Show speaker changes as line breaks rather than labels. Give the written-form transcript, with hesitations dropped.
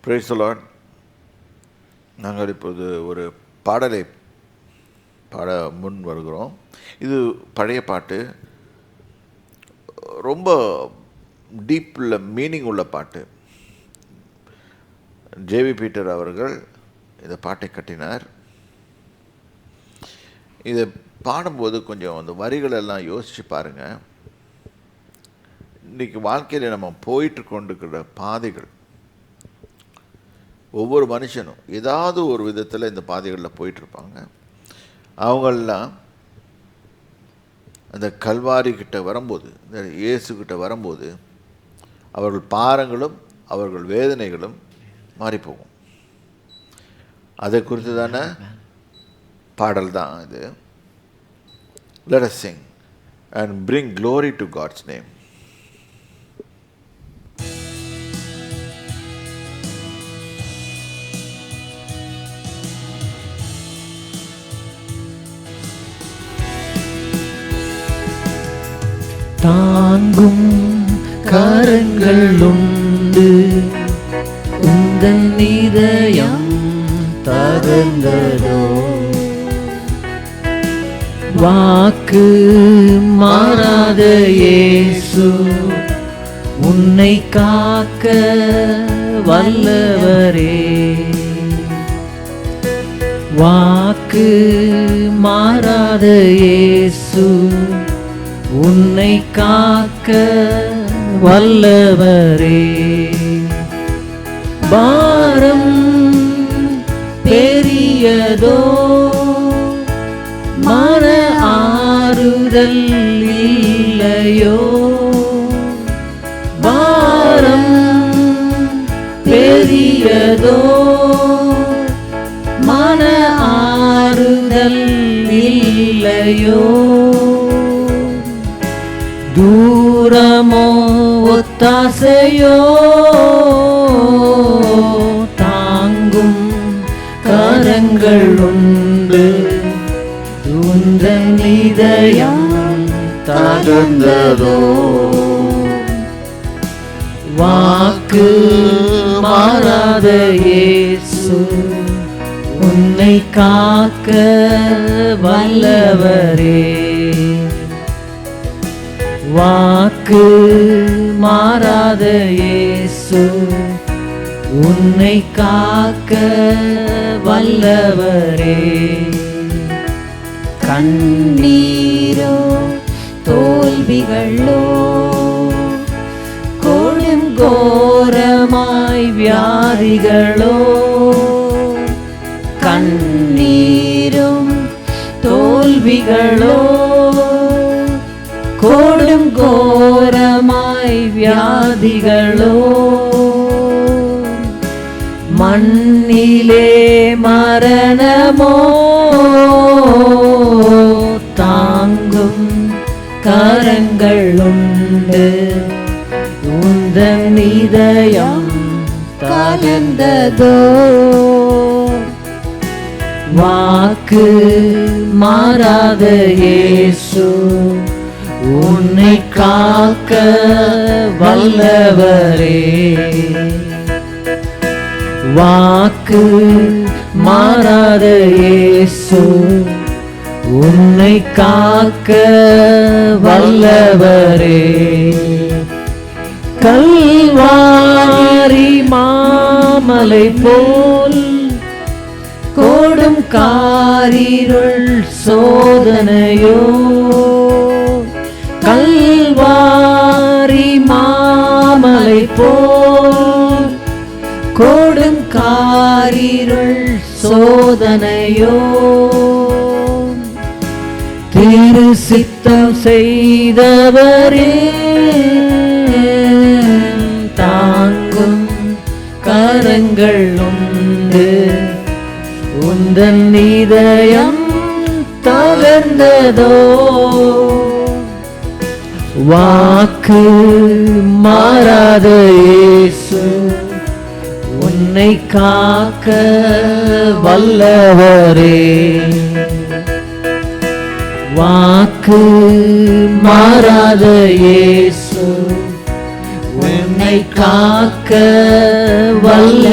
Praise the Lord. நாங்கள் இப்போது ஒரு பாடலை பாட முன் வருகிறோம். இது பழைய பாட்டு, ரொம்ப டீப்பில் மீனிங் உள்ள பாட்டு. ஜேவி பீட்டர் அவர்கள் இந்த பாட்டை கட்டினார். இதை பாடும்போது கொஞ்சம் அந்த வரிகளெல்லாம் யோசித்து பாருங்கள். இன்றைக்கி வாழ்க்கையில் நம்ம போயிட்டு கொண்டிருக்கிற பாதைகள், ஒவ்வொரு மனுஷனும் ஏதாவது ஒரு விதத்தில் இந்த பாதைகளில் போயிட்டுருப்பாங்க. அவங்களெலாம் அந்த கல்வாரிக்கிட்ட வரும்போது, இந்த இயேசுக்கிட்ட வரும்போது அவர்கள் பாரங்களும் அவர்கள் வேதனைகளும் மாறிப்போகும். அதை குறித்து தானே பாடல் தான் இது. Let us sing and bring glory to God's name.
தாங்கும் கரங்கள் உண்டு, உந்தன் இதயம் தகர்ந்ததோ, வாக்கு மாறாத இயேசு உன்னை காக்க வல்லவரே. வாக்கு மாறாத இயேசு உன்னை காக்க வல்லவரே. பாரம் பெரியதோ, மன ஆறுதல் இல்லையோ, பாரம் பெரியதோ, மன ஆறுதல் இல்லையோ, தூரமோ ஒத்தாசையோ, தாங்கும் கரங்கள் உண்டு, உந்தன் இதயம் தகர்ந்ததோ, வாக்கு மாறாத இயேசு உன்னை காக்க வல்லவரே. வாக்கு மாறாத இயேசு உன்னை காக்க வல்லவரே. கண்ணீரோ தோல்விகளோ, கொடுங்கோரமாய் வியாதிகளோ, கண்ணீரும் தோல்விகளோ, கொடுங்கோரமாய் வியாதிகளோ, மண்ணிலே மரணமோ, தாங்கும் கரங்கள் உண்டு, உந்தன் இதயம் தகர்ந்ததோ, வாக்கு மாறாத இயேசு உன்னை காக்க வல்லவரே. வாக்கு மாறாத இயேசு உன்னை காக்க வல்லவரே. கல்வாரி மாமலை போல் கோடும் காரிருள் சோதனையோ, கல்வாரி மாமலை போல் கோடும் காரிருள் சோதனையோ, திரு சித்தம் செய்தவரே, தாங்கும் கரங்கள் உண்டு, உந்தன் இதயம் தகர்ந்ததோ, வாக்கு மாறாத இயேசு உன்னை காக்க வல்லவரே. வாக்கு மாறாத இயேசு உன்னை காக்க வல்ல